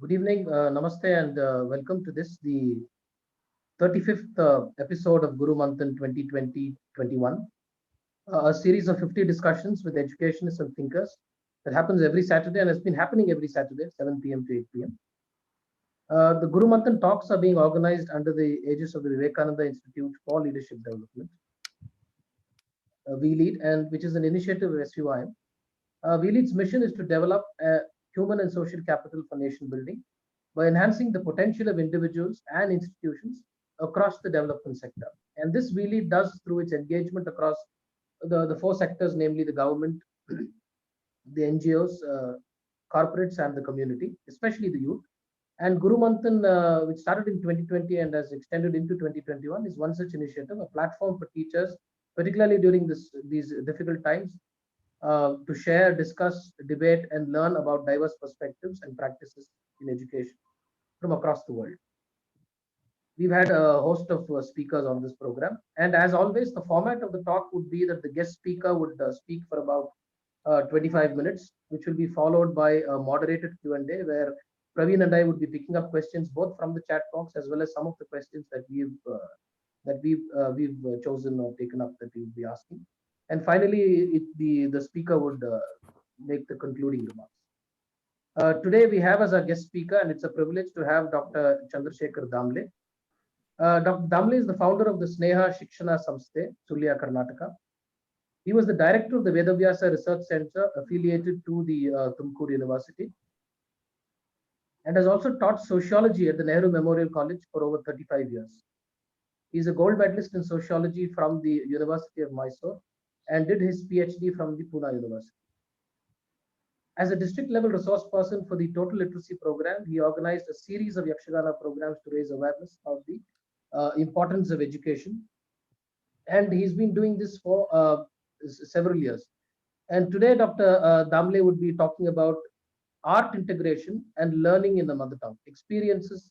Good evening, namaste, and welcome to the 35th episode of Guru Manthan 2020-21, a series of 50 discussions with educationists and thinkers that happens every Saturday and has been happening every Saturday, 7 p.m. to 8 p.m. The Guru Manthan talks are being organized under the aegis of the Vivekananda Institute for Leadership Development, VLEAD, and which is an initiative of SUIM. VLEAD's mission is to develop a human and social capital for nation building by enhancing the potential of individuals and institutions across the development sector. And this really does through its engagement across the four sectors, namely the government, the NGOs, corporates, and the community, especially the youth. And Guru Manthan, which started in 2020 and has extended into 2021, is one such initiative, a platform for teachers, particularly during these difficult times, to share, discuss, debate, and learn about diverse perspectives and practices in education from across the world. We've had a host of speakers on this program, and as always, the format of the talk would be that the guest speaker would speak for about 25 minutes, which will be followed by a moderated Q&A where Praveen and I would be picking up questions both from the chat box as well as some of the questions that we've chosen or taken up that we will be asking. And finally, the speaker would make the concluding remarks. Today we have as our guest speaker, and it's a privilege to have Dr. Chandrasekhar Damle. Dr. Damle is the founder of the Sneha Shikshana Samsthe, Sulya, Karnataka. He was the director of the Vedavyasa Research Center affiliated to the Tumkur University and has also taught sociology at the Nehru Memorial College for over 35 years. He is a gold medalist in sociology from the University of Mysore and did his PhD from the Pune University. As a district level resource person for the Total Literacy Program, he organized a series of Yakshagana programs to raise awareness of the importance of education. And he's been doing this for several years. And today, Dr. Damle would be talking about art integration and learning in the mother tongue, experiences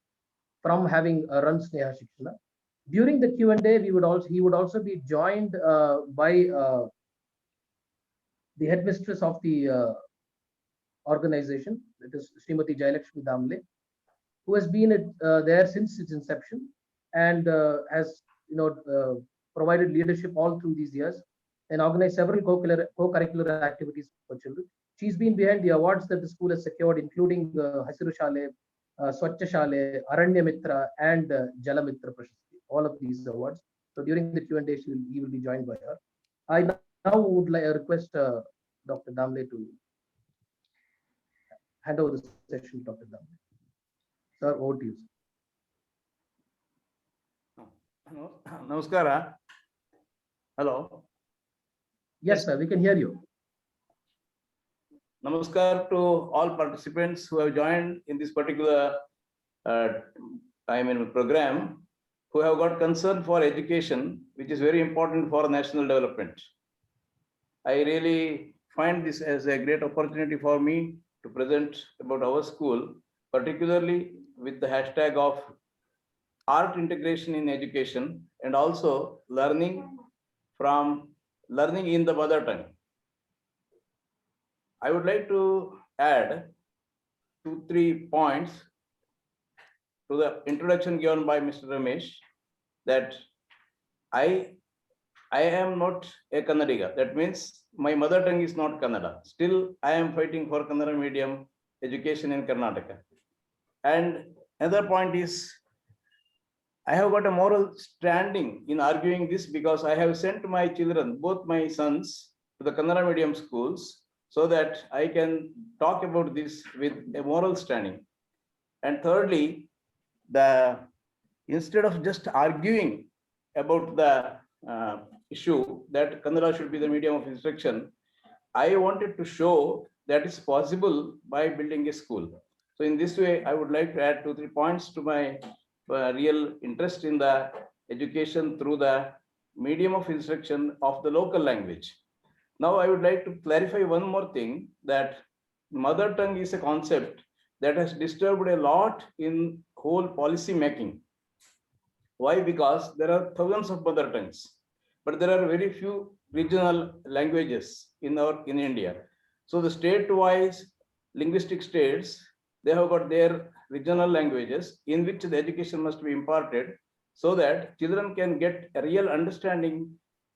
from having run Sneha Shikshana. During the Q&A, he would also be joined by the headmistress of the organization, that is Srimati Jayalakshmi Damle, who has been there since its inception and has provided leadership all through these years and organized several co-curricular activities for children. She's been behind the awards that the school has secured, including Hasiru Shale, Swachha Shale, Aranya Mitra, and Jala Mitra Prashasti, all of these awards. So during the Q&A, he will be joined by her. I now would request Dr. Damle to hand over the session to Dr. Damle. Sir, over to you. Namaskara. Hello. Yes, sir, we can hear you. Namaskar to all participants who have joined in this particular program, who have got concern for education, which is very important for national development. I really find this as a great opportunity for me to present about our school, particularly with the hashtag of art integration in education and also learning in the mother tongue. I would like to add 2-3 points to the introduction given by Mr. Ramesh, that I am not a Kannadiga. That means my mother tongue is not Kannada. Still, I am fighting for Kannada medium education in Karnataka. And another point is, I have got a moral standing in arguing this because I have sent my children, both my sons, to the Kannada medium schools so that I can talk about this with a moral standing. And thirdly, instead of just arguing about the issue that Kannada should be the medium of instruction, I wanted to show that it's possible by building a school. So in this way, I would like to add 2-3 points to my real interest in the education through the medium of instruction of the local language. Now, I would like to clarify one more thing, that mother tongue is a concept that has disturbed a lot in whole policy making. Why? Because there are thousands of mother tongues, but there are very few regional languages in India. So the state-wise linguistic states they have got their regional languages in which the education must be imparted, so that children can get a real understanding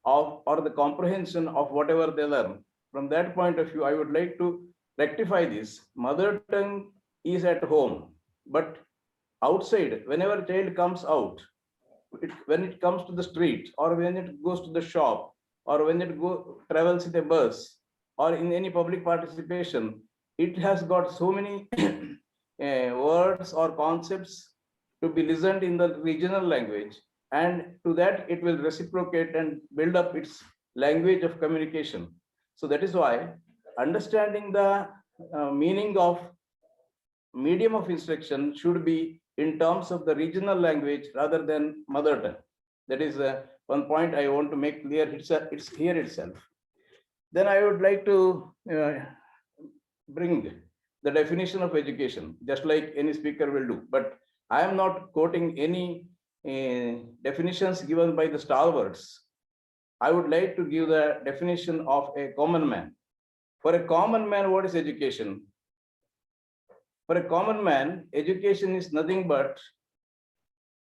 of or the comprehension of whatever they learn. From that point of view, I would like to rectify this. Mother tongue is at home, but outside, whenever child comes out, when it comes to the street, or when it goes to the shop, or when it travels in a bus, or in any public participation, it has got so many words or concepts to be listened in the regional language, and to that it will reciprocate and build up its language of communication. So that is why understanding the meaning of medium of instruction should be in terms of the regional language rather than mother tongue. That is one point I want to make clear. It's here itself. Then I would like to bring the definition of education, just like any speaker will do. But I am not quoting any definitions given by the stalwarts. I would like to give the definition of a common man. For a common man, what is education? For a common man, education is nothing but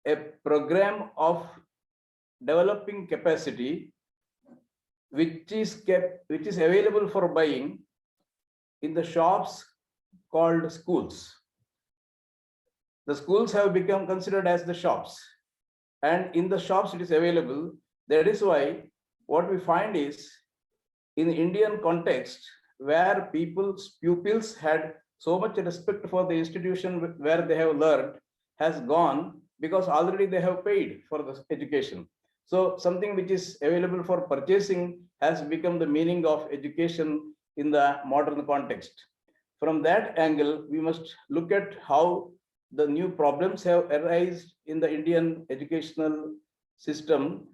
a program of developing capacity which is available for buying in the shops called schools. The schools have become considered as the shops, and in the shops it is available. That is why what we find is, in the Indian context, where pupils had so much respect for the institution where they have learned, has gone, because already they have paid for the education. So something which is available for purchasing has become the meaning of education in the modern context. From that angle, we must look at how the new problems have arisen in the Indian educational system,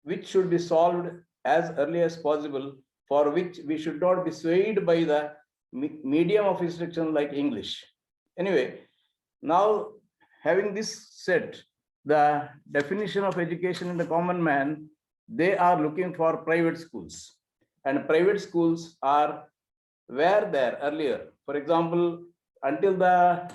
which should be solved as early as possible, for which we should not be swayed by the medium of instruction like English. Anyway, now having this said, the definition of education in the common man, they are looking for private schools, and private schools were there earlier. For example, until the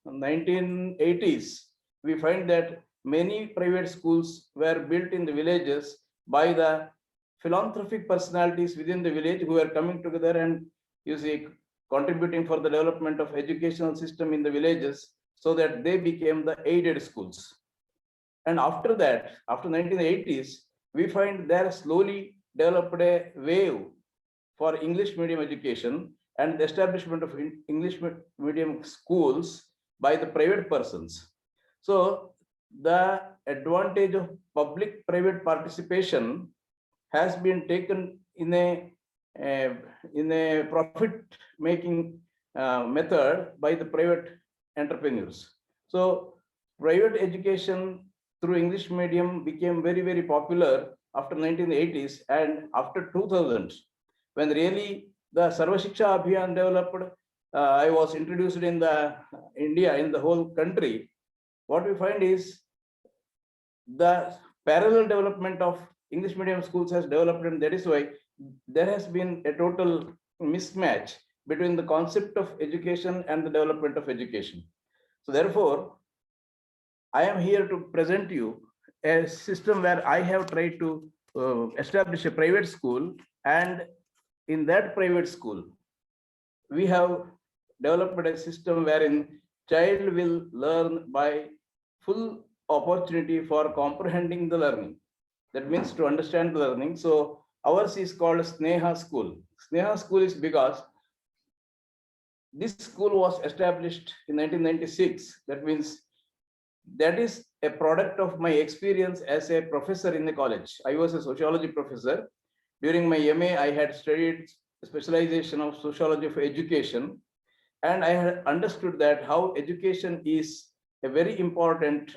1980s, we find that many private schools were built in the villages by the philanthropic personalities within the village who were coming together and, you see, contributing for the development of educational system in the villages, so that they became the aided schools. And after that, after 1980s, we find there slowly developed a wave for English medium education and the establishment of English medium schools by the private persons. So the advantage of public-private participation has been taken in a profit-making method by the private entrepreneurs. So private education through English medium became very, very popular after 1980s, and after 2000, when really the Sarva Shiksha Abhiyan developed, I was introduced in the India, in the whole country. What we find is the parallel development of English medium schools has developed, and that is why there has been a total mismatch between the concept of education and the development of education. So therefore, I am here to present you a system where I have tried to establish a private school, and in that private school, we have developed a system wherein child will learn by full opportunity for comprehending the learning. That means to understand the learning. So ours is called Sneha School. Sneha School is because this school was established in 1996. That means that is a product of my experience as a professor in the college. I was a sociology professor. During my MA, I had studied specialization of sociology of education, and I had understood that how education is a very important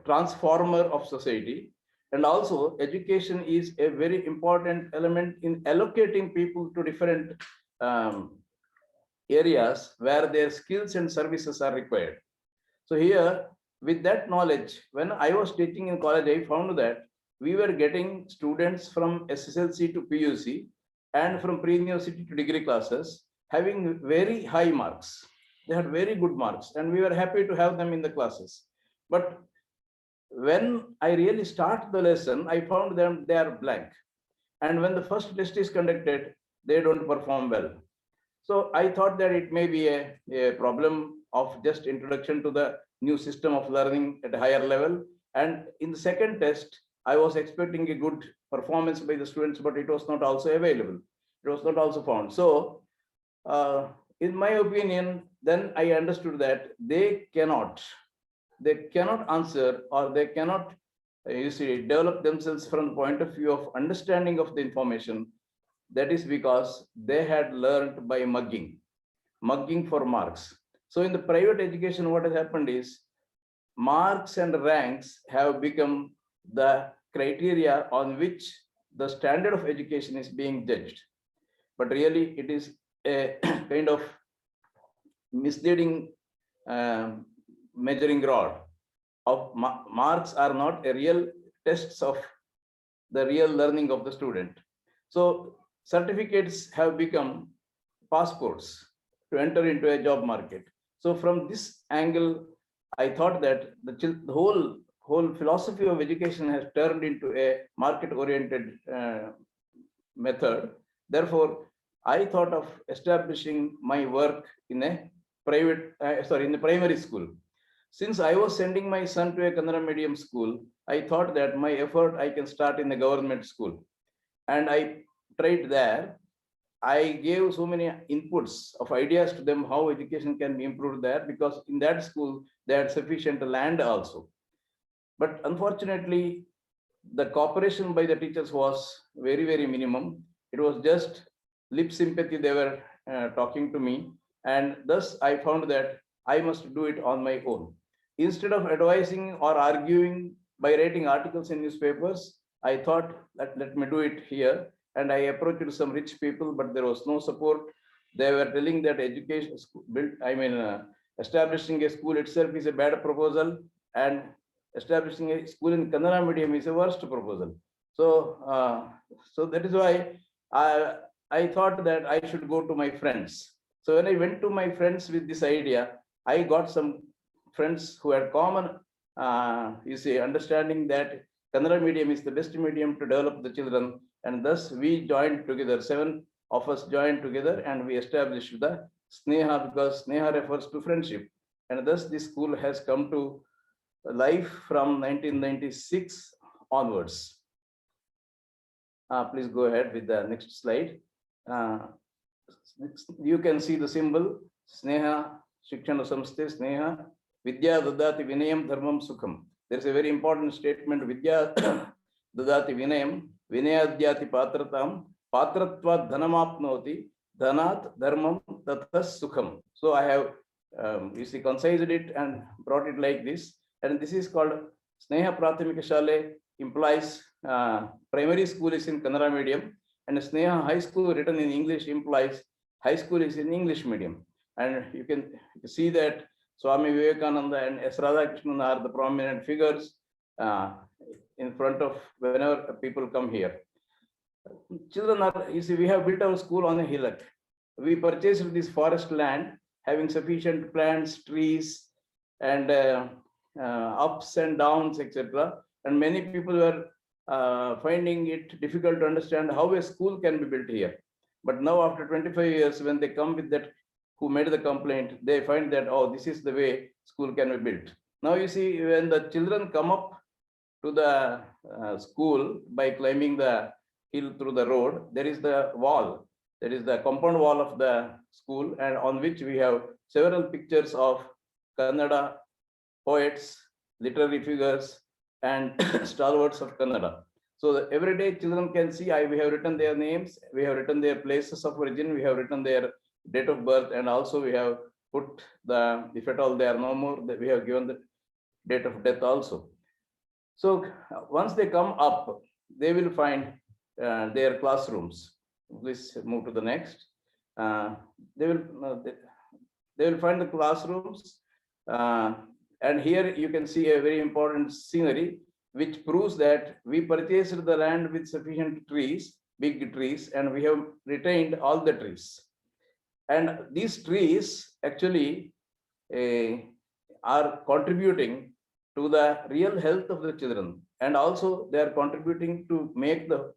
transformer of society, and also education is a very important element in allocating people to different areas where their skills and services are required. So here, with that knowledge, when I was teaching in college, I found that we were getting students from SSLC to PUC and from pre-university to degree classes having very high marks. They had very good marks, and we were happy to have them in the classes. But when I really start the lesson, I found them they are blank. And when the first test is conducted, they don't perform well. So I thought that it may be a problem of just introduction to the new system of learning at a higher level. And in the second test, I was expecting a good performance by the students, but it was not also available. It was not also found. So in my opinion, then I understood that they cannot answer, or they cannot, develop themselves from the point of view of understanding of the information. That is because they had learned by mugging for marks. So in the private education, what has happened is marks and ranks have become the criteria on which the standard of education is being judged. But really, it is a kind of misleading measuring rod of marks are not a real tests of the real learning of the student. So certificates have become passports to enter into a job market. So from this angle, I thought that the whole philosophy of education has turned into a market-oriented method. Therefore, I thought of establishing my work in a in the primary school. Since I was sending my son to a Kannada medium school, I thought that my effort I can start in the government school. And I tried there. I gave so many inputs of ideas to them how education can be improved there, because in that school they had sufficient land also. But unfortunately, the cooperation by the teachers was very, very minimum. It was just lip sympathy they were talking to me. And thus I found that I must do it on my own. Instead of advising or arguing by writing articles in newspapers, I thought that let me do it here. And I approached some rich people, but there was no support. They were telling that education establishing a school itself is a bad proposal, and establishing a school in Kannada medium is a worst proposal. So, so that is why I thought that I should go to my friends. So when I went to my friends with this idea, I got some friends who had common, understanding that Kannada medium is the best medium to develop the children. And thus we joined together, 7 of us joined together, and we established the Sneha, because Sneha refers to friendship. And thus this school has come to life from 1996 onwards. Please go ahead with the next slide. You can see the symbol Sneha Shikshana Samsthe Sneha Vidya Dadati Vinayam Dharmam Sukham. There is a very important statement, Vidya Dadati Vinayam Vinayadhyati Patratam Patratva Dhanamapnoti Dhanat Dharmam Tathas Sukham. So I have concised it and brought it like this. And this is called Sneha Prathamika Shale, implies primary school is in Kannada medium, and Sneha High School written in English implies high school is in English medium. And you can see that Swami Vivekananda and S. Radhakrishnan are the prominent figures in front of whenever people come here. Children are, we have built our school on a hillock. We purchased this forest land having sufficient plants, trees, and ups and downs, etc. And many people were finding it difficult to understand how a school can be built here. But now after 25 years, when they come with that, who made the complaint, they find that, oh, this is the way school can be built. Now you see, when the children come up to the school by climbing the hill through the road, there is the wall, that is the compound wall of the school, and on which we have several pictures of Kannada poets, literary figures, and stalwarts of Kannada. So every day children can see, we have written their names, we have written their places of origin, we have written their date of birth, and also we have put the, if at all they are no more, that we have given the date of death also. So once they come up, they will find their classrooms. Please move to the next. They will find the classrooms, and here you can see a very important scenery which proves that we purchased the land with sufficient trees, big trees, and we have retained all the trees. And these trees actually are contributing to the real health of the children, and also they are contributing to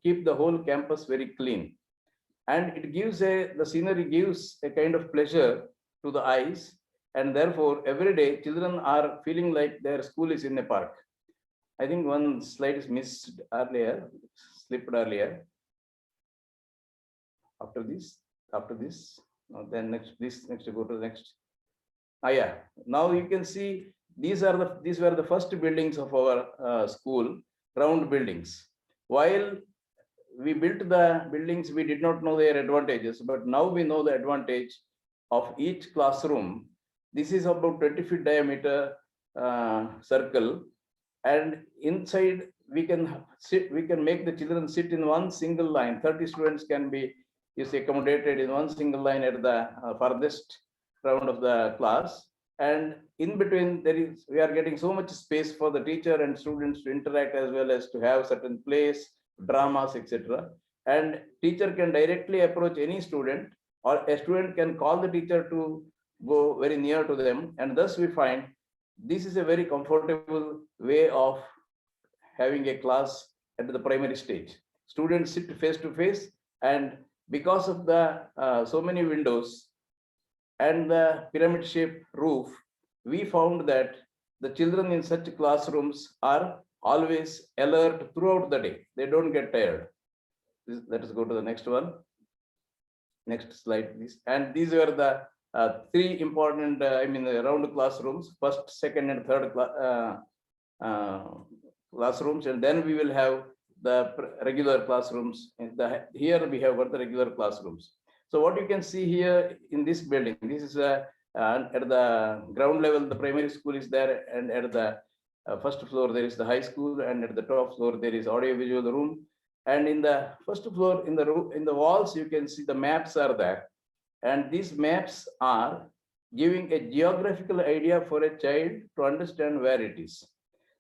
keep the whole campus very clean. And it gives the scenery gives a kind of pleasure to the eyes, and therefore every day children are feeling like their school is in a park. I think one slide is missed earlier, slipped earlier. After this, then next, go to the next. Yeah. Now you can see these were the first buildings of our school, round buildings. While we built the buildings, we did not know their advantages, but now we know the advantage of each classroom. This is about 20 feet diameter circle, and inside we can make the children sit in one single line. 30 students can be accommodated in one single line at the farthest round of the class, and in between we are getting so much space for the teacher and students to interact, as well as to have certain plays, dramas, etc. And teacher can directly approach any student, or a student can call the teacher to go very near to them, and thus we find this is a very comfortable way of having a class at the primary stage. Students sit face to face, and because of the so many windows and the pyramid shaped roof, we found that the children in such classrooms are always alert throughout the day. They don't get tired. Let us go to the next one. Next slide, please. And these were the three important, round classrooms, first, second, and third classrooms, and then we will have the regular classrooms. Here we have got the regular classrooms. So what you can see here in this building, this is at the ground level, the primary school is there, and at the first floor there is the high school, and at the top floor there is audio visual room. And in the first floor, in the walls, you can see the maps are there, and these maps are giving a geographical idea for a child to understand where it is.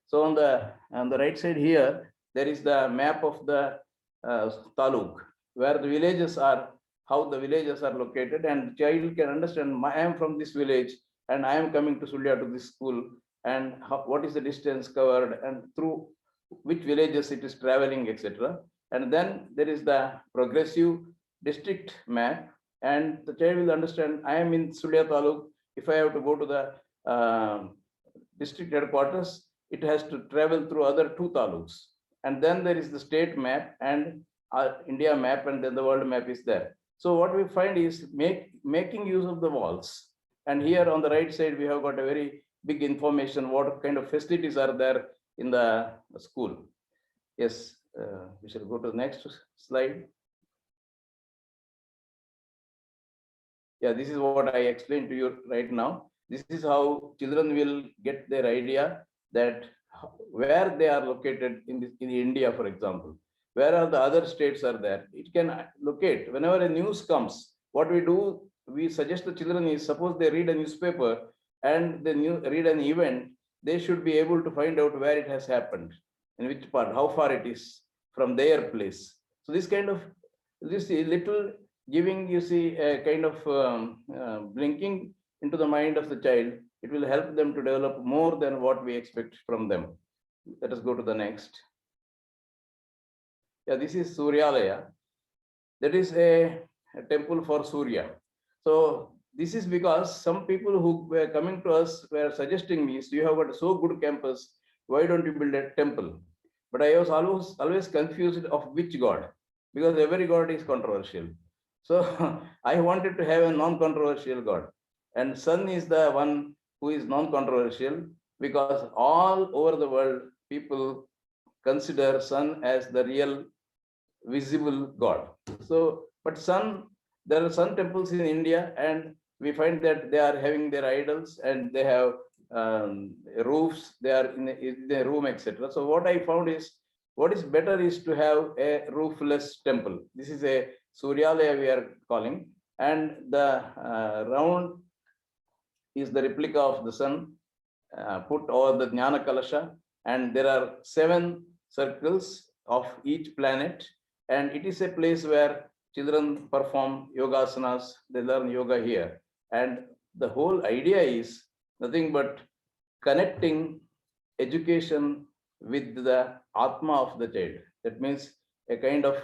So on the right side here, there is the map of the taluk, where the villages are, how the villages are located, and the child can understand, I am from this village and I am coming to Sulia to this school, and what is the distance covered and through which villages it is traveling, etc. And then there is the progressive district map, and the child will understand, I am in Sulia taluk. If I have to go to the district headquarters, it has to travel through other two taluks. And then there is the state map and India map, and then the world map is there. So what we find is making use of the walls. And here on the right side, we have got a very big information, what kind of facilities are there in the school. Yes, we shall go to the next slide. Yeah, this is what I explained to you right now. This is how children will get their idea that where they are located in India, for example, where are the other states are there. It can locate whenever a news comes. What we do, we suggest the children is, suppose they read a newspaper and they read an event, they should be able to find out where it has happened, in which part, how far it is from their place. So this kind of, this little giving, you see, a kind of blinking into the mind of the child, it will help them to develop more than what we expect from them. Let us go to the next. Yeah, this is Suryalaya. That is a temple for Surya. So this is because some people who were coming to us were suggesting me, so you have got a so good campus, why don't you build a temple? But I was always confused of which god, because every god is controversial. So I wanted to have a non-controversial god, and sun is the one who is non-controversial, because all over the world people consider sun as the real visible god. So, but sun, there are sun temples in India, and we find that they are having their idols, and they have roofs, they are in a room, etc. So what I found is, what is better is to have a roofless temple. This is a Suryalaya we are calling, and the round is the replica of the sun put over the Jnana Kalasha, and there are 7 circles of each planet, and it is a place where children perform yogasanas, they learn yoga here. And the whole idea is nothing but connecting education with the Atma of the child. That means a kind of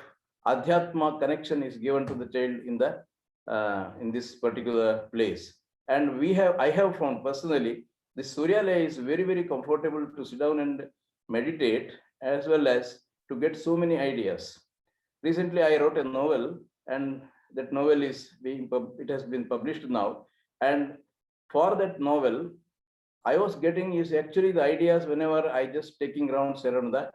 Adhyatma connection is given to the child in this particular place. And I have found personally, the Suryalaya is very, very comfortable to sit down and meditate, as well as to get so many ideas. Recently, I wrote a novel, and that novel it has been published now. And for that novel, I was getting is actually the ideas whenever I just taking rounds around the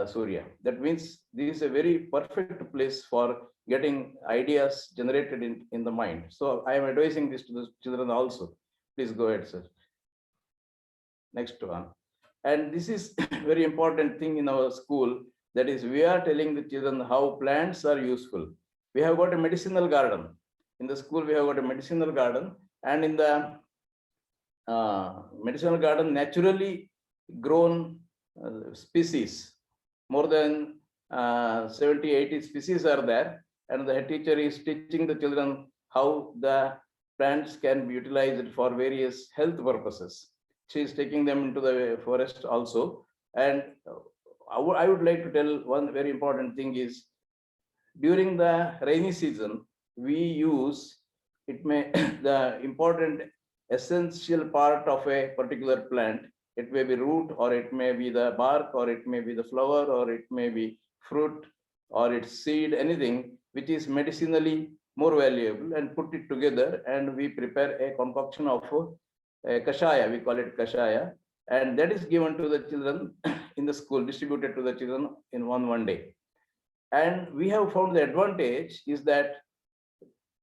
Surya. That means this is a very perfect place for getting ideas generated in the mind. So I am advising this to the children also. Please go ahead, sir. Next one. And this is very important thing in our school. That is, we are telling the children how plants are useful. We have got a medicinal garden. In the school, we have got a medicinal garden. And in the medicinal garden, naturally grown species, more than 70, 80 species are there. And the head teacher is teaching the children how the plants can be utilized for various health purposes. She is taking them into the forest also. And I would like to tell one very important thing is, during the rainy season, we use the important essential part of a particular plant. It may be root, or it may be the bark, or it may be the flower, or it may be fruit, or its seed, anything which is medicinally more valuable, and put it together, and we prepare a concoction of a kashaya, we call it kashaya, and that is given to the children in the school, distributed to the children in one day. And we have found the advantage is that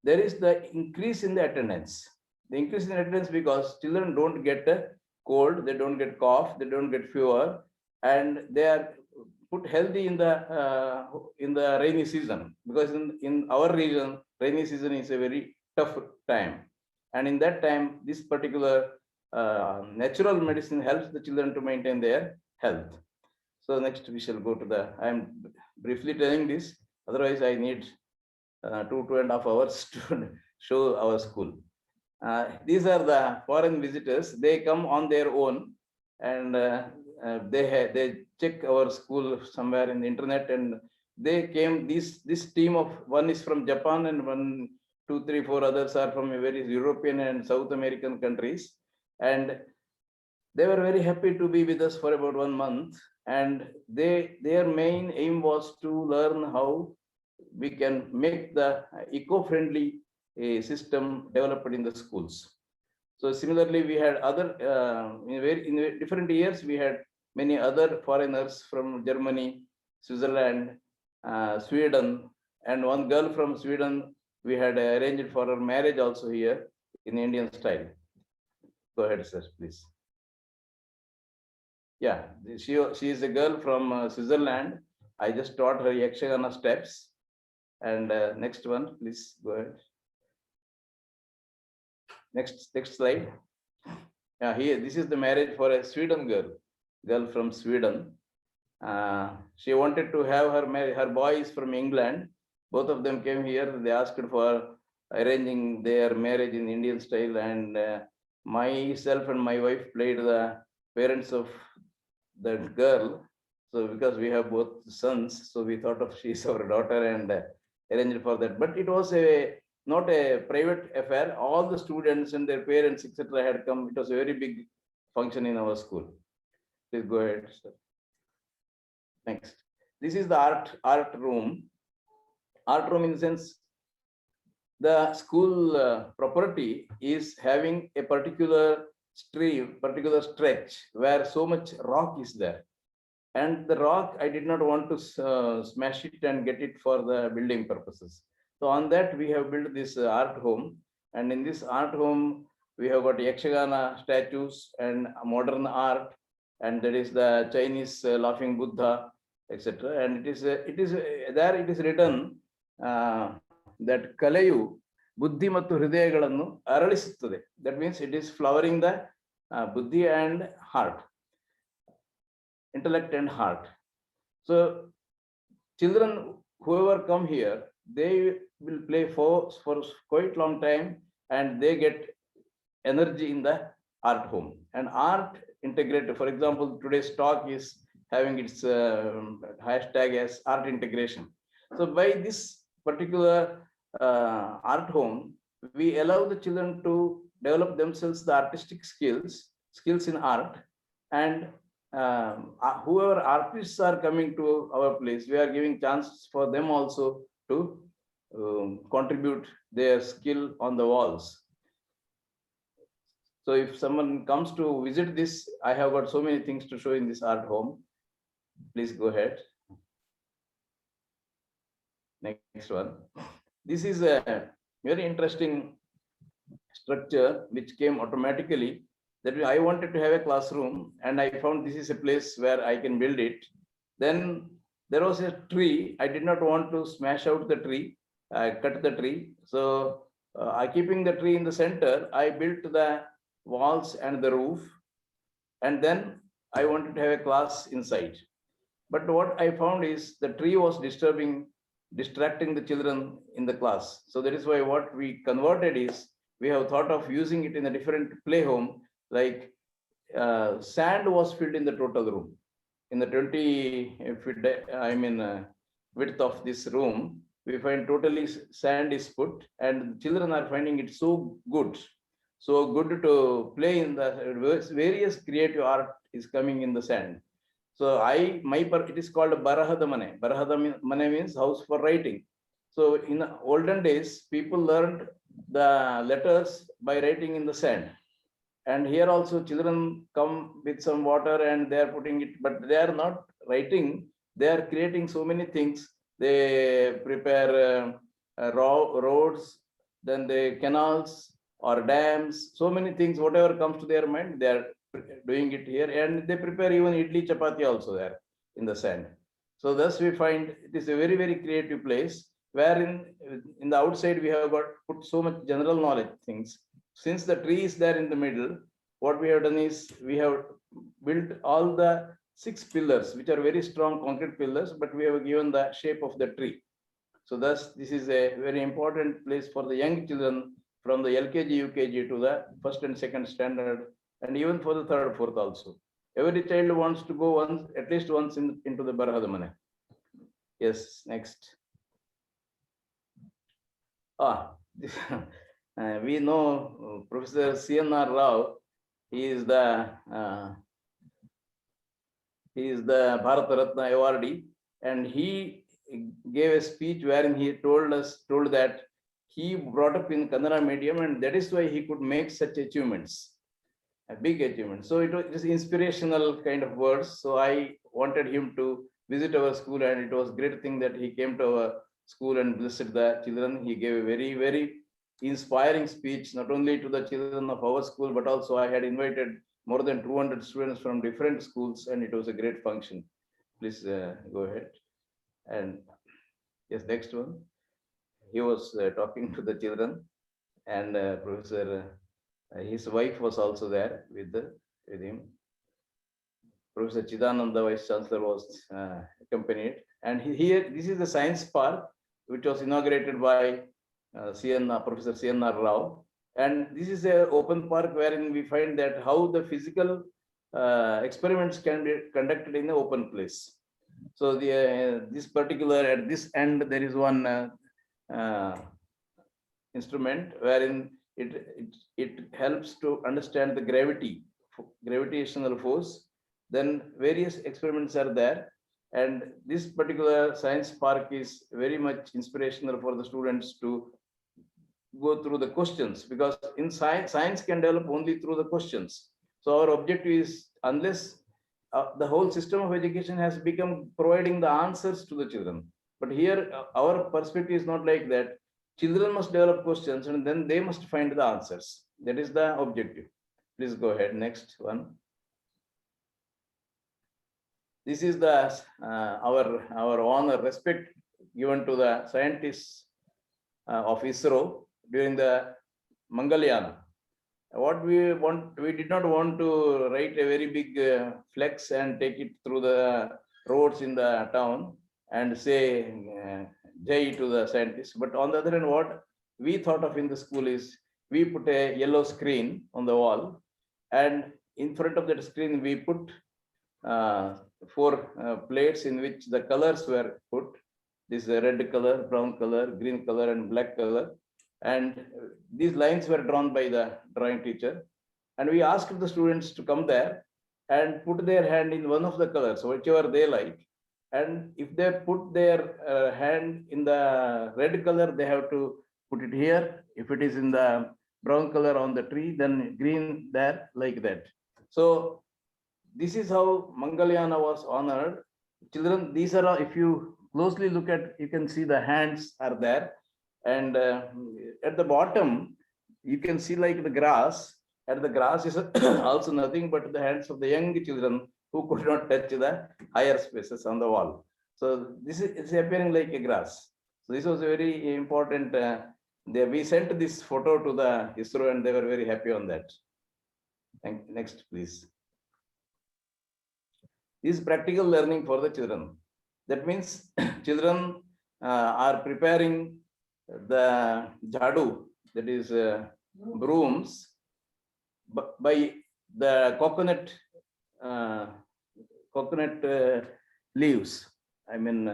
there is the increase in the attendance. The increase in attendance because children don't get a cold, they don't get cough, they don't get fever, and they are put healthy in the rainy season. Because in our region, rainy season is a very tough time. And in that time, this particular natural medicine helps the children to maintain their health. So next we shall go to I am briefly telling this, otherwise I need 2.5 hours to show our school. These are the foreign visitors. They come on their own, and they check our school somewhere in the internet, and they came. This team of one is from Japan, and 1, 2, 3, 4 others are from various European and South American countries, and they were very happy to be with us for about 1 month. And their main aim was to learn how we can make the eco-friendly system developed in the schools. So similarly, we had other in different years, we had many other foreigners from Germany, Switzerland, Sweden, and one girl from Sweden we had arranged for her marriage also here in Indian style. Go ahead, sir, please. Yeah, she is a girl from Switzerland. I just taught her Yakshagana steps. And next one, please go ahead. Next slide. Yeah, here, this is the marriage for a Sweden girl from Sweden. She wanted to have her boy is from England. Both of them came here. They asked for arranging their marriage in Indian style. And myself and my wife played the parents of that girl. So because we have both sons, so we thought of she's our daughter and arranged for that. But it was not a private affair. All the students and their parents, etc., had come. It was a very big function in our school. Please go ahead, sir. Next. This is the art room. Art room, in the sense, the school property is having a particular stream, particular stretch where so much rock is there. And the rock, I did not want to smash it and get it for the building purposes. So on that, we have built this art home. And in this art home, we have got Yakshagana statues and modern art. And that is the Chinese laughing Buddha, etc. And it is written that Kalayu Buddhi Mattu Hridayagalannu Aralisutade. That means it is flowering the Buddhi and heart, intellect and heart. So children, whoever come here, they will play for quite long time, and they get energy in the art home. And art integrated, for example, today's talk is having its hashtag as art integration. So by this particular art home, we allow the children to develop themselves the artistic skills in art, and whoever artists are coming to our place, we are giving chances for them also to contribute their skill on the walls. So if someone comes to visit this, I have got so many things to show in this art home. Please go ahead. Next one. This is a very interesting structure which came automatically, that I wanted to have a classroom and I found this is a place where I can build it. Then there was a tree. I did not want to smash out the tree, cut the tree. So keeping the tree in the center, I built the walls and the roof. And then I wanted to have a class inside. But what I found is the tree was distracting the children in the class. So that is why what we converted is, we have thought of using it in a different play home, like sand was filled in the total room. In the 20 feet, width of this room, we find totally sand is put, and children are finding it so good to play in the various creative art is coming in the sand. So it is called Barahadamane. Barahadamane means house for writing. So in the olden days, people learned the letters by writing in the sand. And here also children come with some water and they are putting it, but they are not writing. They are creating so many things. They prepare roads, then the canals or dams, so many things, whatever comes to their mind, they are doing it here. And they prepare even idli chapati also there in the sand. So thus we find it is a very, very creative place, wherein in the outside we have got put so much general knowledge things. Since the tree is there in the middle, what we have done is we have built all the 6 pillars, which are very strong concrete pillars, but we have given the shape of the tree. So thus, this is a very important place for the young children from the LKG, UKG to the first and second standard, and even for the third, fourth also. Every child wants to go at least once into the Barahadamane. Yes, next. We know Professor C.N.R. Rao. He is the Bharat Ratna awardee, and he gave a speech wherein he told that he brought up in Kannada medium, and that is why he could make such achievements, a big achievement. So it is inspirational kind of words. So I wanted him to visit our school, and it was a great thing that he came to our school and blessed the children. He gave a very, very inspiring speech, not only to the children of our school, but also I had invited more than 200 students from different schools, and it was a great function. Please go ahead. And yes, next one. He was talking to the children, and Professor, his wife was also there with him. Professor Chidananda, Vice Chancellor, was accompanied. And here, this is the science park, which was inaugurated by Professor C.N.R. Rao. And this is an open park wherein we find that how the physical experiments can be conducted in an open place. So this particular, at this end, there is one instrument wherein it helps to understand the gravitational force. Then various experiments are there. And this particular science park is very much inspirational for the students to go through the questions, because in science can develop only through the questions. So our objective is, unless the whole system of education has become providing the answers to the children. But here our perspective is not like that. Children must develop questions and then they must find the answers. That is the objective. Please go ahead. Next one. This is the our honor, respect given to the scientists of ISRO during the Mangalyaan. What we did not want to write a very big flex and take it through the roads in the town and say Jai to the scientists. But on the other hand, what we thought of in the school is, we put a yellow screen on the wall, and in front of that screen we put four plates in which the colors were put. This red color, brown color, green color, and black color. And these lines were drawn by the drawing teacher. And we asked the students to come there and put their hand in one of the colors, whichever they like. And if they put their hand in the red color, they have to put it here. If it is in the brown color on the tree, then green there, like that. So this is how Mangalyana was honored. Children, these are, if you closely look at, you can see the hands are there. And at the bottom, you can see like the grass. And the grass is also nothing but the hands of the young children who could not touch the higher spaces on the wall. So this is it's appearing like a grass. So this was a very important. We sent this photo to the ISRO and they were very happy on that. Next, please. This is practical learning for the children. That means children are preparing the jhadu, that is brooms, by the coconut leaves. I mean,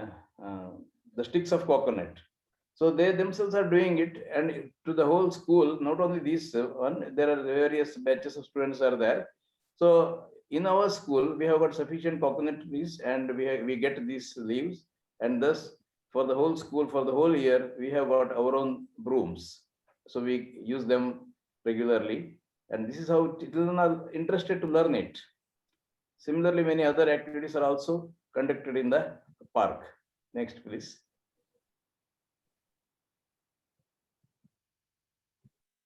the sticks of coconut. So they themselves are doing it, and to the whole school. Not only this one, there are various batches of students are there. So in our school, we have got sufficient coconut trees, and we get these leaves, and thus for the whole school, for the whole year, we have got our own brooms. So we use them regularly, and this is how children are interested to learn it. Similarly, many other activities are also conducted in the park. Next, please.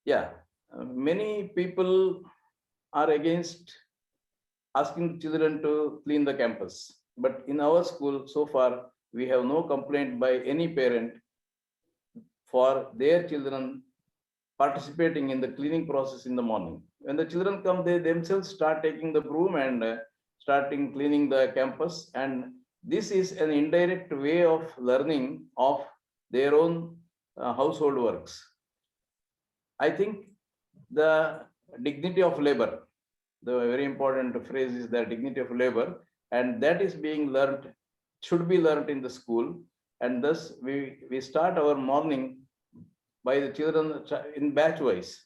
Yeah, many people are against asking children to clean the campus. But in our school, so far, we have no complaint by any parent for their children participating in the cleaning process in the morning. When the children come, they themselves start taking the broom and starting cleaning the campus. And this is an indirect way of learning of their own household works. I think the dignity of labor, the very important phrase is the dignity of labor, and that is being learned, should be learned in the school. And thus we start our morning by the children in batch wise.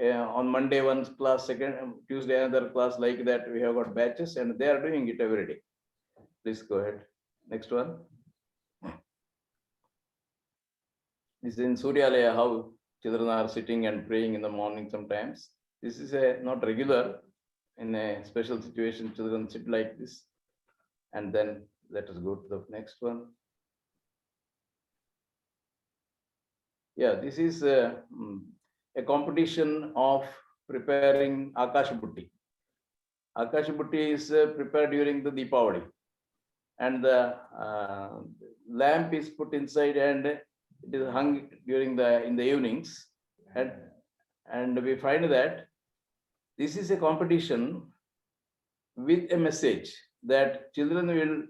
On Monday one class, second Tuesday another class, like that. We have got batches, and they are doing it every day. Please go ahead. Next one. This is in Suryalaya, how children are sitting and praying in the morning sometimes. This is not regular. In a special situation, children sit like this. And then let us go to the next one. Yeah, this is a competition of preparing Akash Butti. Akash Butti is prepared during the Deepavali. And the lamp is put inside and it is hung during in the evenings. And we find that this is a competition with a message that children will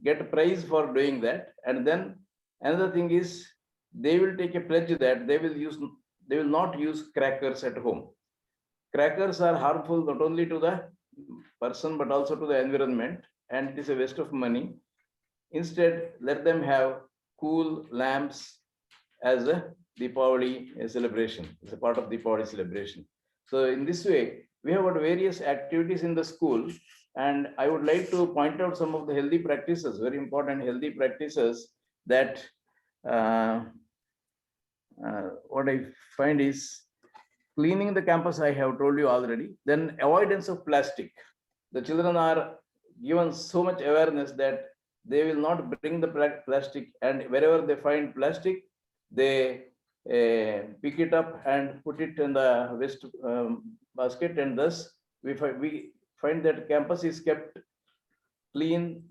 get a prize for doing that. And then another thing is they will take a pledge that they will not use crackers at home. Crackers are harmful not only to the person but also to the environment, and it is a waste of money. Instead, let them have cool lamps as a Deepavali celebration. It's a part of Deepavali celebration. So in this way, we have got various activities in the school, and I would like to point out some of the healthy practices, very important healthy practices that what I find is cleaning the campus. I have told you already. Then avoidance of plastic. The children are given so much awareness that they will not bring the plastic, and wherever they find plastic, they pick it up and put it in the waste basket, and thus we find that campus is kept clean,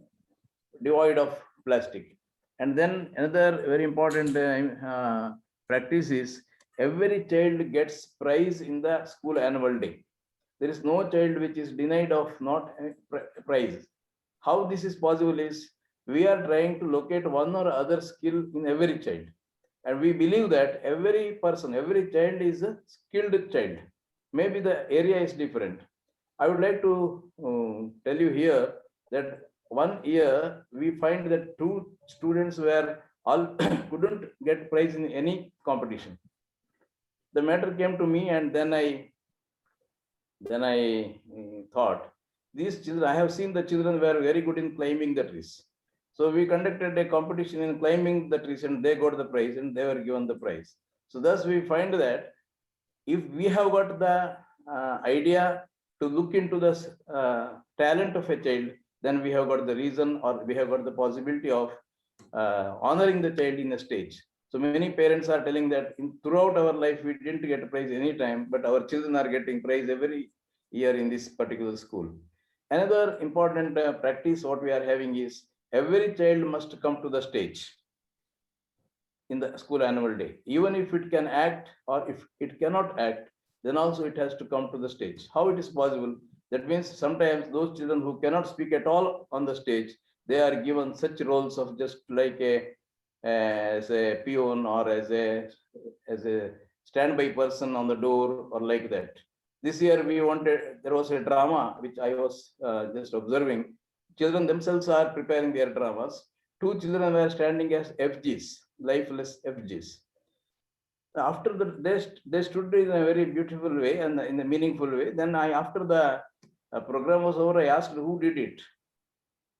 devoid of plastic. And then another very important practice is every child gets prize in the school annual day. There is no child which is denied of not prize. How this is possible is we are trying to locate one or other skill in every child. And we believe that every person, every child is a skilled child. maybe the area is different. I would like to tell you here that one year we find that two students were all couldn't get prize in any competition. The matter came to me, and then I thought, these children, I have seen the children were very good in climbing the trees. So we conducted a competition in climbing the trees, and they got the prize, and they were given the prize. So thus we find that if we have got the idea to look into the talent of a child, then we have got the reason, or we have got the possibility of honoring the child in a stage. So many parents are telling that throughout our life we didn't get a prize any time, but our children are getting prize every year in this particular school. Another important practice what we are having is every child must come to the stage in the school annual day. Even if it can act or if it cannot act, then also it has to come to the stage. How it is possible? That means sometimes those children who cannot speak at all on the stage, they are given such roles of just like as a peon or as a standby person on the door or like that. This year we wanted, there was a drama which I was just observing. Children themselves are preparing their dramas. Two children were standing as FGs, lifeless FGs. After they stood in a very beautiful way and in a meaningful way. Then after the program was over, I asked who did it,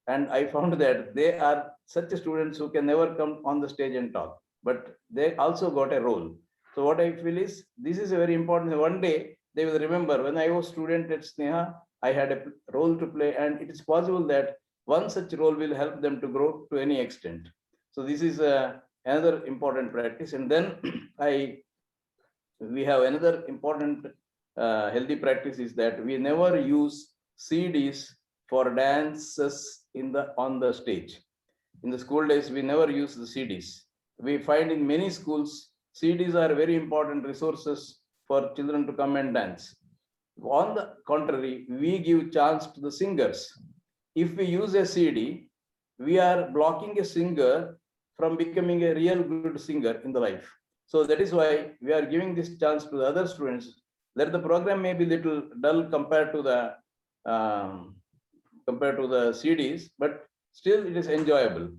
and I found that they are such students who can never come on the stage and talk, but they also got a role. So what I feel is this is a very important. One day they will remember when I was student at Sneha, I had a role to play, and it is possible that one such role will help them to grow to any extent. So this is another important practice. And then we have another important healthy practice is that we never use CDs for dances on the stage. In the school days, we never use the CDs. We find in many schools, CDs are very important resources for children to come and dance. On the contrary, we give chance to the singers. If we use a CD, we are blocking a singer from becoming a real good singer in the life. So that is why we are giving this chance to the other students. That the program may be little dull compared to the CDs, but still it is enjoyable.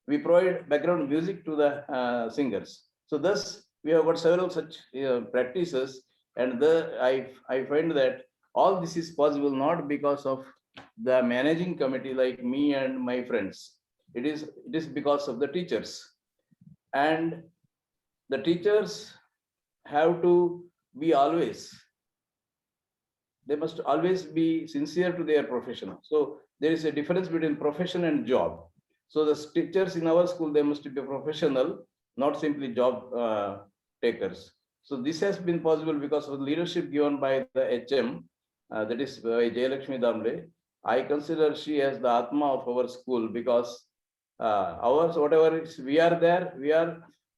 We provide background music to the singers. So thus we have got several such practices, and I find that all this is possible not because of the managing committee like me and my friends. It is because of the teachers, and the teachers have to be they must always be sincere to their profession. So there is a difference between profession and job. So the teachers in our school, they must be professional, not simply job takers. So this has been possible because of the leadership given by the HM, that is by Jayalakshmi Damle. I consider she as the Atma of our school because ours, whatever we are there, we are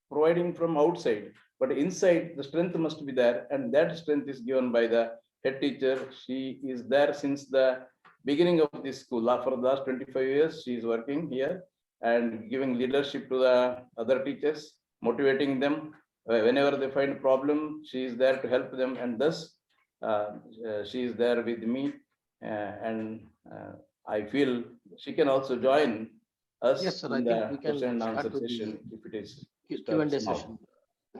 providing from outside, but inside the strength must be there, and that strength is given by the head teacher. She is there since the beginning of this school. For the last 25 years, she is working here and giving leadership to the other teachers, motivating them. Whenever they find a problem, she is there to help them, and thus she is there with me. And I feel she can also join us. Yes, sir. I in think the we can question and start answer with the session if it is Q&A starts now. session.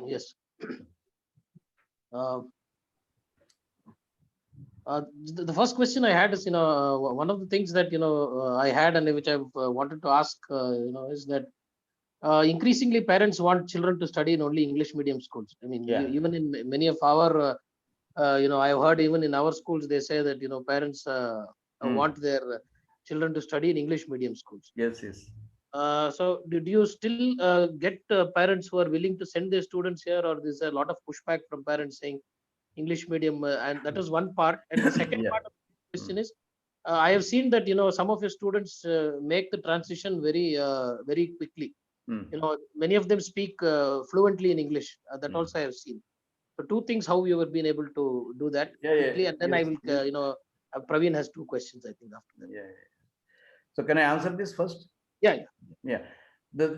Yes. The first question I had is, one of the things that, I had and which I wanted to ask, is that increasingly parents want children to study in only English medium schools. I mean, Yeah. even in many of our, I have heard even in our schools, they say that, parents want their children to study in English medium schools. Yes, yes. So do you still get parents who are willing to send their students here, or there's a lot of pushback from parents saying English medium? And that is one part. And the second Yeah. part of the question is, I have seen that, some of your students make the transition very quickly. Many of them speak fluently in English. That also I have seen. So two things, how you have been able to do that quickly, and then I will, Praveen has two questions, I think, after that. Yeah. So can I answer this first? Yeah. Yeah.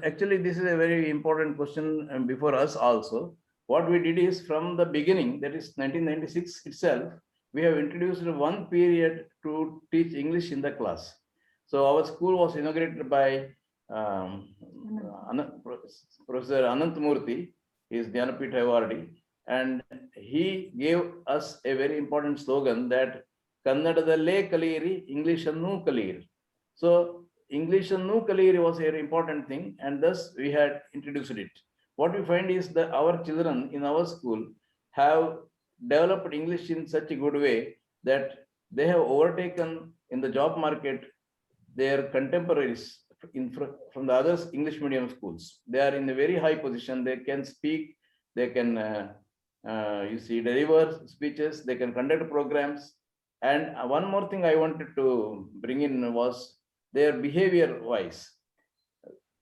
Actually, this is a very important question before us also. what we did is from the beginning, that is 1996 itself, we have introduced one period to teach English in the class. So our school was inaugurated by Professor Ananthamurthy, he is Jnanapitha Awardee, and he gave us a very important slogan that Kannadadalle Kaliri, English annu Kaliri. So English annu Kaliri was a very important thing, and thus we had introduced it. What we find is that our children in our school have developed English in such a good way that they have overtaken in the job market their contemporaries from the other English medium schools. They are in a very high position. They can speak, they can deliver speeches, they can conduct programs. And one more thing I wanted to bring in was their behavior wise.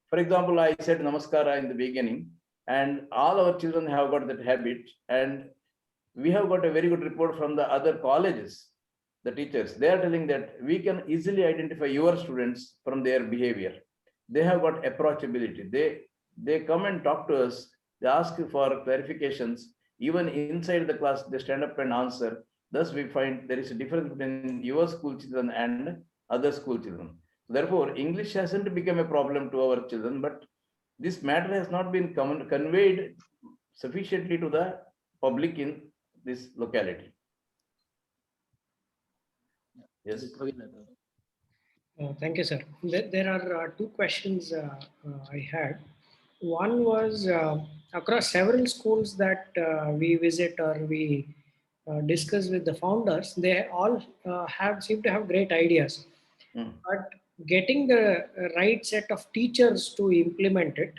For example, I said Namaskara in the beginning, and all our children have got that habit. And we have got a very good report from the other colleges, the teachers. They are telling that we can easily identify your students from their behavior. They have got approachability. They come and talk to us. They ask for clarifications. Even inside the class, they stand up and answer. Thus, we find there is a difference between your school children and other school children. Therefore, English hasn't become a problem to our children, but this matter has not been conveyed sufficiently to the public in this locality. Yes. Thank you, sir. There are two questions I had. One was across several schools that we visit or we discuss with the founders, they all seem to have great ideas. Mm. But getting the right set of teachers to implement it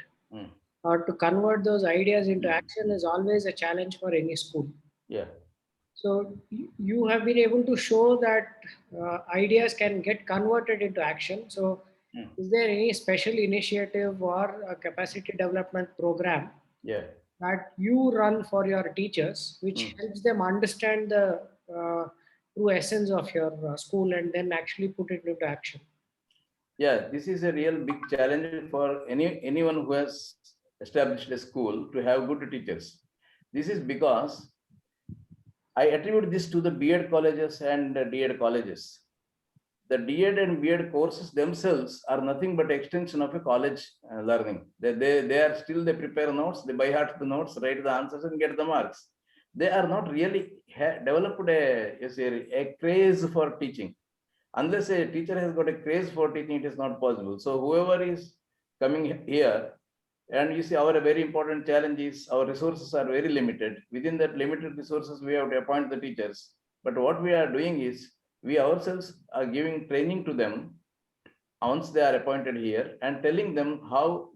or to convert those ideas into action is always a challenge for any school. Yeah. So you have been able to show that ideas can get converted into action. So is there any special initiative or a capacity development program that you run for your teachers, which helps them understand the true essence of your school and then actually put it into action? Yeah, this is a real big challenge for anyone who has established a school to have good teachers. This is because I attribute this to the B.Ed colleges and D.Ed colleges. The D.Ed and B.Ed courses themselves are nothing but extension of a college learning. They are still, they prepare notes, they by heart the notes, write the answers and get the marks. They are not really developed a craze for teaching. Unless a teacher has got a craze for teaching, it is not possible. So whoever is coming here, and you see our very important challenge is our resources are very limited. Within that limited resources, we have to appoint the teachers. But what we are doing is, we ourselves are giving training to them once they are appointed here and telling them how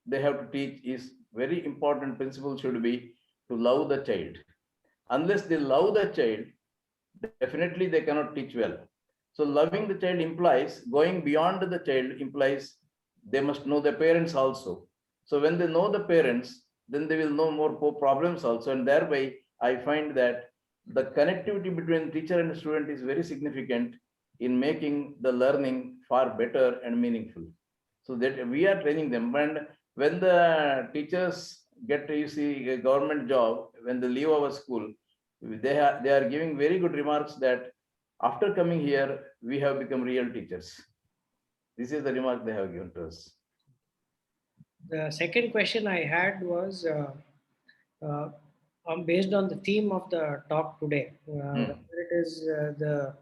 they have to teach is very important. Principle should be to love the child. Unless they love the child, definitely they cannot teach well. So loving the child implies going beyond the child, implies they must know the parents also. So when they know the parents, then they will know more problems also. And thereby, I find that the connectivity between teacher and student is very significant in making the learning far better and meaningful. So that we are training them. And when the teachers get, you see, a government job, when they leave our school, they are giving very good remarks that after coming here, we have become real teachers. This is the remark they have given to us. The second question I had was based on the theme of the talk today, whether it is the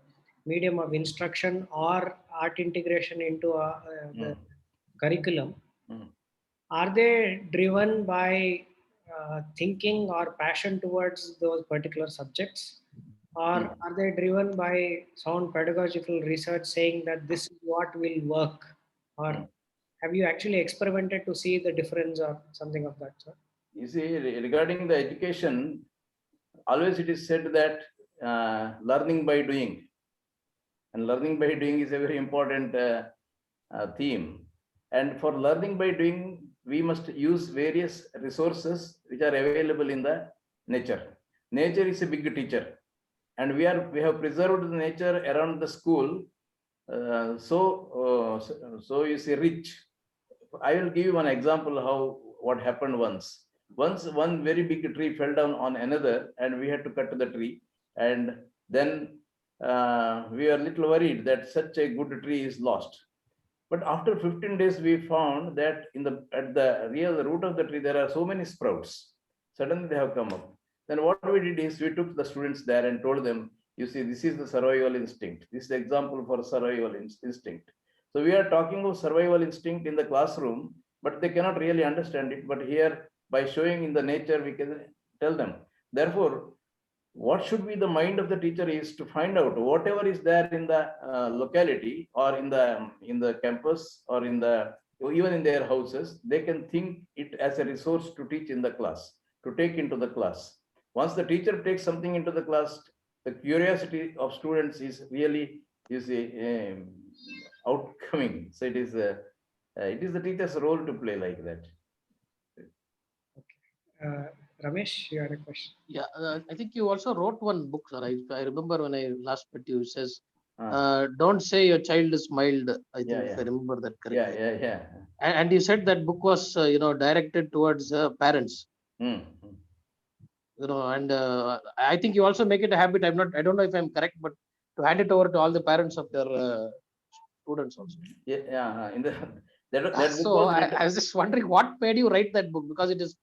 medium of instruction or art integration into the curriculum. Are they driven by thinking or passion towards those particular subjects? Or are they driven by sound pedagogical research saying that this is what will work? Or have you actually experimented to see the difference or something of that sort? You see, regarding the education, always it is said that learning by doing. And learning by doing is a very important theme. And for learning by doing, we must use various resources which are available in the nature. Nature is a big teacher. And we have preserved the nature around the school. So you see rich. I will give you one example how what happened once. Once one very big tree fell down on another, and we had to cut the tree. And then we are little worried that such a good tree is lost. But after 15 days, we found that at the real root of the tree, there are so many sprouts. Suddenly they have come up. Then what we did is we took the students there and told them, you see, this is the survival instinct. This is the example for survival instinct. So we are talking of survival instinct in the classroom, but they cannot really understand it. But here, by showing in the nature, we can tell them. Therefore, what should be the mind of the teacher is to find out whatever is there in the locality or in the campus or even in their houses. They can think it as a resource to teach in the class, to take into the class. Once the teacher takes something into the class, the curiosity of students is really, you see, outcoming. So it is the teacher's role to play like that. Ramesh, you had a question. Yeah, I think you also wrote one book, sir. I remember when I last met you, it says, don't say your child is mild. I think if I remember that correctly. Yeah. And you said that book was, directed towards parents. And I think you also make it a habit. I don't know if I'm correct, but to hand it over to all the parents of your students also. Yeah. So I was just wondering what made you write that book, because it is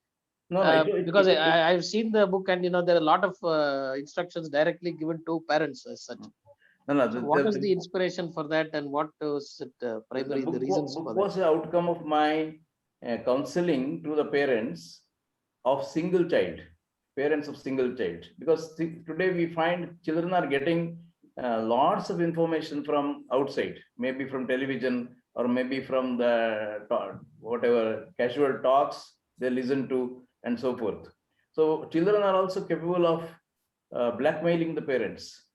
because I've seen the book, and there are a lot of instructions directly given to parents as such. What was the inspiration for that, and what was it primarily the reasons for that? Was the outcome of my counseling to the parents of single child, because today we find children are getting lots of information from outside, maybe from television or maybe from the whatever casual talks they listen to and so forth. So children are also capable of blackmailing the parents,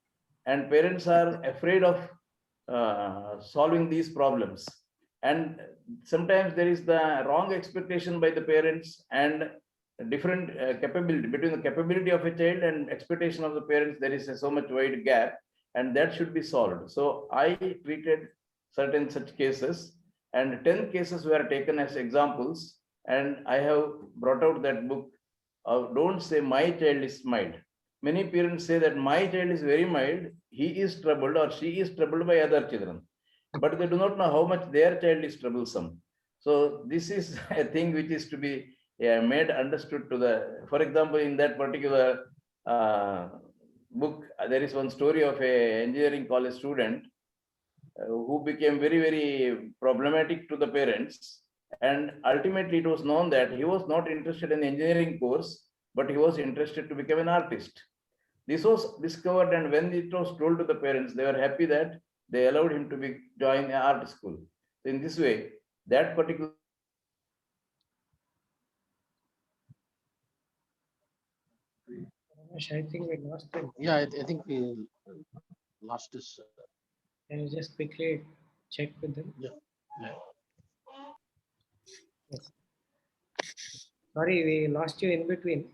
and parents are afraid of solving these problems. And sometimes there is the wrong expectation by the parents and different capability between the capability of a child and expectation of the parents. There is so much wide gap, and that should be solved. So I treated certain such cases, and 10 cases were taken as examples, and I have brought out that book. Don't say my child is mild. Many parents say that my child is very mild, he is troubled or she is troubled by other children, but they do not know how much their child is troublesome. So this is a thing which is to be made understood to the, for example, in that particular book, there is one story of a engineering college student who became very, very problematic to the parents. And ultimately it was known that he was not interested in the engineering course, but he was interested to become an artist. This was discovered, and when it was told to the parents, they were happy that they allowed him to join an art school. So in this way, that particular I think we lost him. Yeah, I think we lost this. Can you just quickly check with them? Yeah. Yes. Sorry, we lost you in between.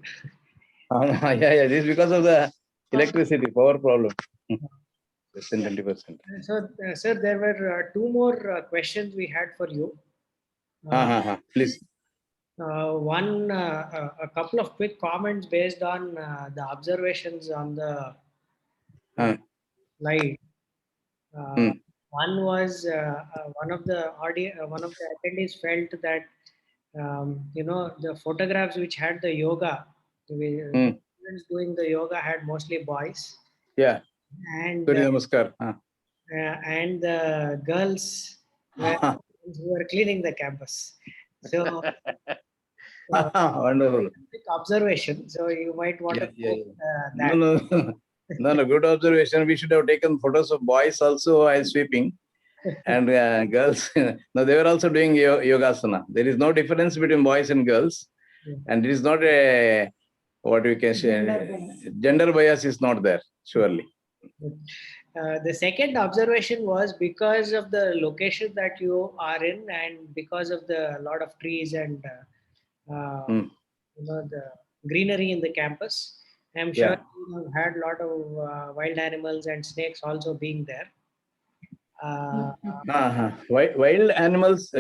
yeah, this is because of the electricity power problem. Less than 20%. So, sir, there were two more questions we had for you. Please. One, a couple of quick comments based on the observations on the slide. One was one of the attendees felt that the photographs which had the yoga, the students doing the yoga had mostly boys. Yeah. And Namaskar. And the girls who were cleaning the campus. So wonderful. Observation. So you might want to that. No, good observation. We should have taken photos of boys also while sweeping, and girls. No, they were also doing yogasana. There is no difference between boys and girls, and it is not a what we can say. Gender bias is not there, surely. The second observation was because of the location that you are in, and because of the lot of trees and the greenery in the campus. I'm sure you have had a lot of wild animals and snakes also being there. Wild animals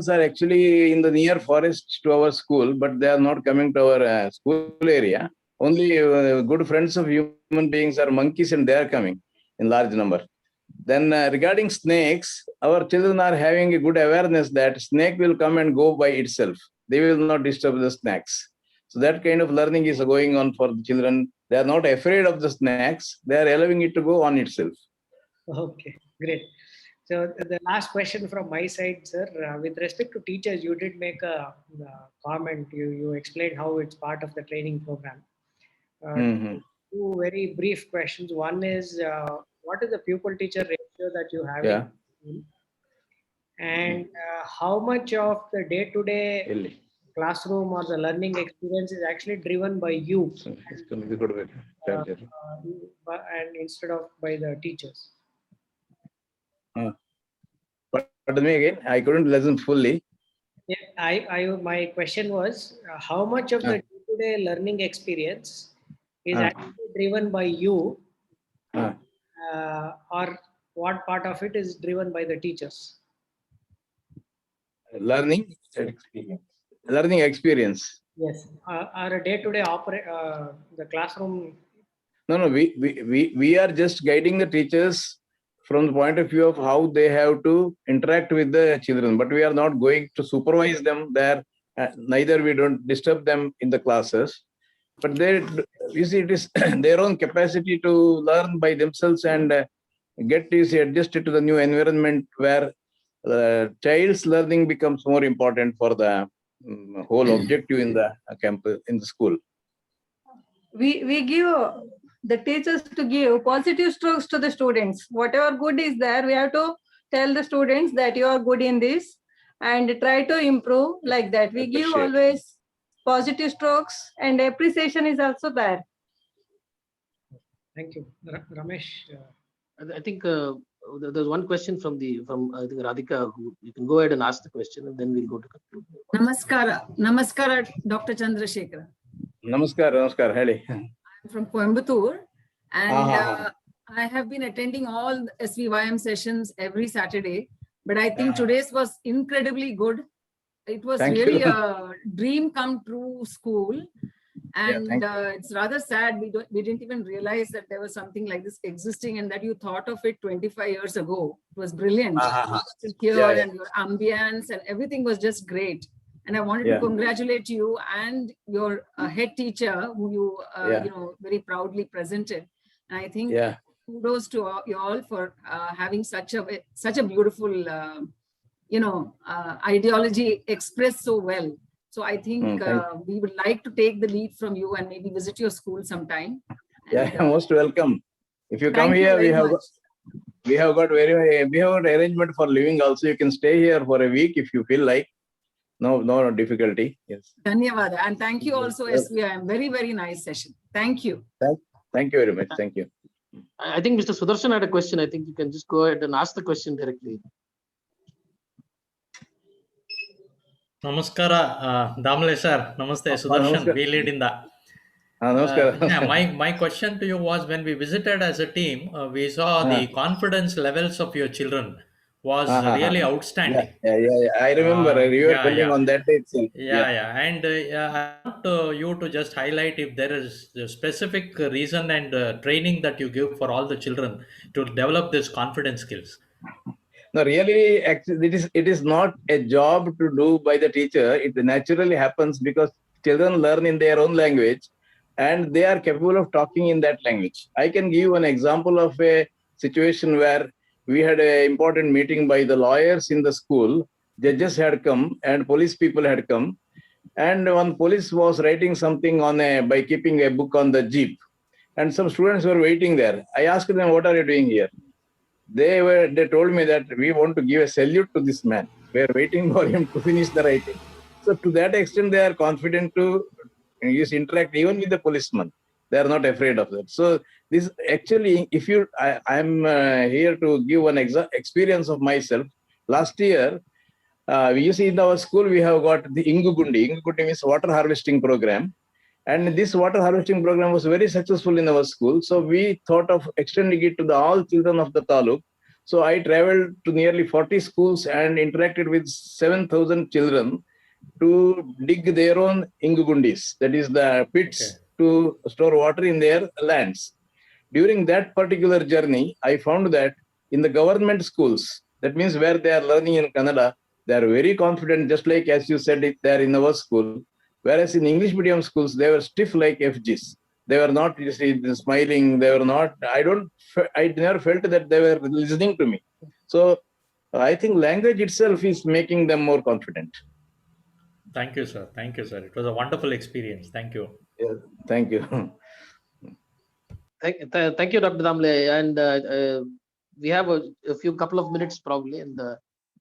are actually in the near forest to our school, but they are not coming to our school area. Only good friends of human beings are monkeys, and they are coming in large number. Then regarding snakes, our children are having a good awareness that snake will come and go by itself. They will not disturb the snakes. So that kind of learning is going on for the children. They are not afraid of the snakes. They are allowing it to go on itself. Okay, great. So the last question from my side, sir, with respect to teachers, you did make a comment. You explained how it's part of the training program. Two very brief questions. One is, what is the pupil-teacher ratio that you have? Yeah. And how much of the day-to-day classroom or the learning experience is actually driven by you and instead of by the teachers? Pardon me again, I couldn't listen fully. Yeah, my question was, how much of the day-to-day learning experience is actually driven by you, or what part of it is driven by the teachers? Learning experience. Yes, or a day-to-day the classroom. No, we are just guiding the teachers from the point of view of how they have to interact with the children, but we are not going to supervise them there. Neither we don't disturb them in the classes, but you see, it is their own capacity to learn by themselves and get adjusted to the new environment where the child's learning becomes more important for the whole objective in the campus, in the school. We give the teachers to give positive strokes to the students. Whatever good is there, we have to tell the students that you are good in this and try to improve like that. We give always positive strokes, and appreciation is also there. Thank you. Ramesh. I think there's one question from I think Radhika, who you can go ahead and ask the question, and then we'll go to conclude. Namaskara, Dr. Chandrasekhara. Namaskar, Heli. I'm from Coimbatore, and I have been attending all SVYM sessions every Saturday, but I think today's was incredibly good. It was really a dream come true school. And it's rather sad we didn't even realize that there was something like this existing, and that you thought of it 25 years ago. It was brilliant. Here and your ambience and everything was just great. And I wanted to congratulate you and your head teacher, who you very proudly presented. And I think kudos to you all for having such a beautiful ideology expressed so well. So I think we would like to take the lead from you and maybe visit your school sometime. And, most welcome. If you come here, we have got arrangement for living also. You can stay here for a week if you feel like. No difficulty. Yes. Dhanyavada. And thank you also, SVIM. Very, very nice session. Thank you. Thank you very much. Thank you. I think Mr. Sudarshan had a question. I think you can just go ahead and ask the question directly. Namaskara, Damle sir. Namaste, Sudarshan. We lead in that. My question to you was, when we visited as a team, we saw the confidence levels of your children was really outstanding. I remember you were telling on that day itself. And I want you to just highlight if there is a specific reason and training that you give for all the children to develop this confidence skills. No, really, actually, it is not a job to do by the teacher. It naturally happens because children learn in their own language, and they are capable of talking in that language. I can give an example of a situation where we had an important meeting by the lawyers in the school. Judges had come and police people had come. And one police was writing something by keeping a book on the jeep. And some students were waiting there. I asked them, what are you doing here? They told me that we want to give a salute to this man. We are waiting for him to finish the writing. So to that extent, they are confident to interact even with the policeman. They are not afraid of that. So this actually, I'm here to give one experience of myself. Last year, you see in our school, we have got the Ingugundi. Ingugundi means water harvesting program. And this water harvesting program was very successful in our school. So we thought of extending it to all children of the taluk. So I traveled to nearly 40 schools and interacted with 7,000 children to dig their own ingugundis, that is the pits to store water in their lands. During that particular journey, I found that in the government schools, that means where they are learning in Kannada, they are very confident, just like as you said it there in our school. Whereas in English medium schools, they were stiff like FGs. They were not smiling. They were not. I never felt that they were listening to me. So I think language itself is making them more confident. Thank you, sir. Thank you, sir. It was a wonderful experience. Thank you. Yeah, thank you. Thank you, Dr. Damle. And we have a few couple of minutes probably. And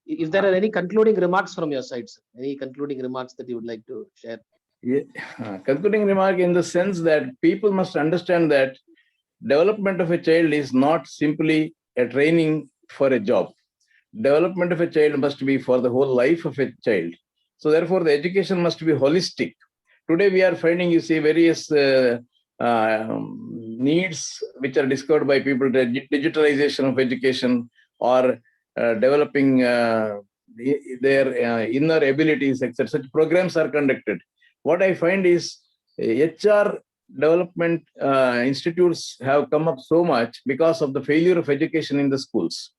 if there are any concluding remarks from your side, sir, any concluding remarks that you would like to share? Yeah. Concluding remark in the sense that people must understand that development of a child is not simply a training for a job. Development of a child must be for the whole life of a child. So therefore, the education must be holistic. Today, we are finding, you see, various needs which are discovered by people, the digitalization of education or developing their inner abilities, etc. Such programs are conducted. What I find is HR development institutes have come up so much because of the failure of education in the schools.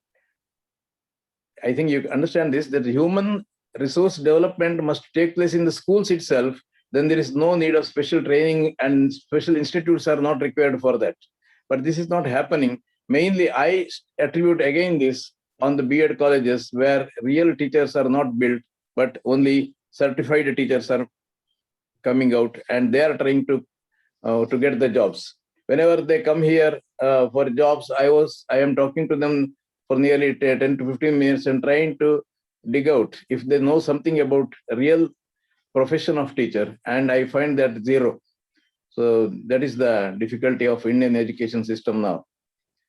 I think you understand this, that human resource development must take place in the schools itself. Then there is no need of special training and special institutes are not required for that. But this is not happening. Mainly, I attribute again this on the B.Ed colleges where real teachers are not built, but only certified teachers are coming out and they are trying to get the jobs. Whenever they come here for jobs, I am talking to them for nearly 10 to 15 minutes and trying to dig out if they know something about real profession of teacher, and I find that zero. So that is the difficulty of Indian education system now.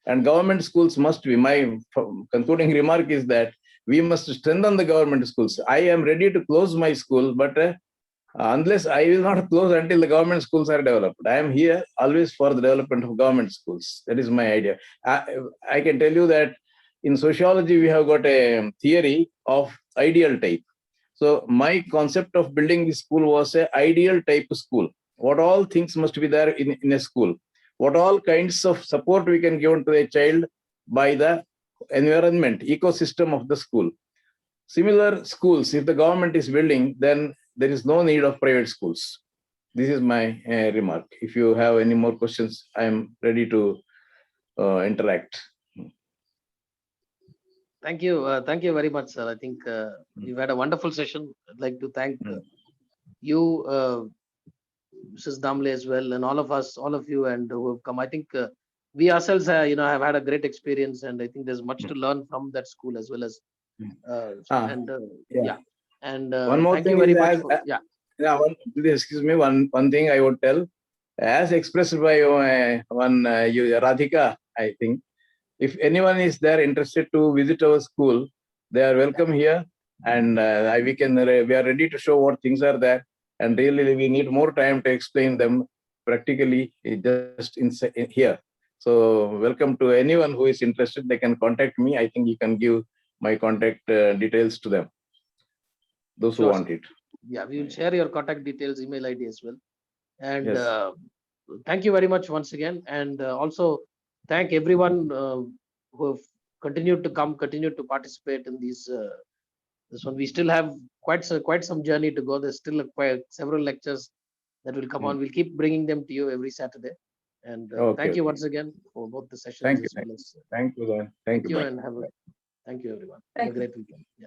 And government schools must be, my concluding remark is that we must strengthen the government schools. I am ready to close my school, but unless I will not close until the government schools are developed. I am here always for the development of government schools. That is my idea. I can tell you that in sociology, we have got a theory of ideal type. So my concept of building this school was an ideal type school. What all things must be there in a school? What all kinds of support we can give to a child by the environment, ecosystem of the school. Similar schools, if the government is building, then there is no need of private schools. This is my remark. If you have any more questions, I am ready to interact. Thank you. Thank you very much, sir. I think we've had a wonderful session. I'd like to thank you, Mrs. Damle as well, and all of us, all of you, and who have come. I think we ourselves, have had a great experience, and I think there's much to learn from that school as well as. And one more thank thing you very is much. please excuse me. One thing I would tell, as expressed by one Radhika, I think. If anyone is there interested to visit our school, they are welcome here, and we are ready to show what things are there. And really, we need more time to explain them practically just in here. So, welcome to anyone who is interested. They can contact me. I think you can give my contact details to them. Those who want it. Yeah, we will share your contact details, email ID as well. And Yes. thank you very much once again, and also thank everyone who have continued to participate in these. This one, we still have quite some journey to go. There's still several lectures that will come on. We'll keep bringing them to you every Saturday. And thank you once again for both the sessions. Thank you. As well as, thank you. Thank you. And thank you everyone. Thank have a great weekend. Yeah.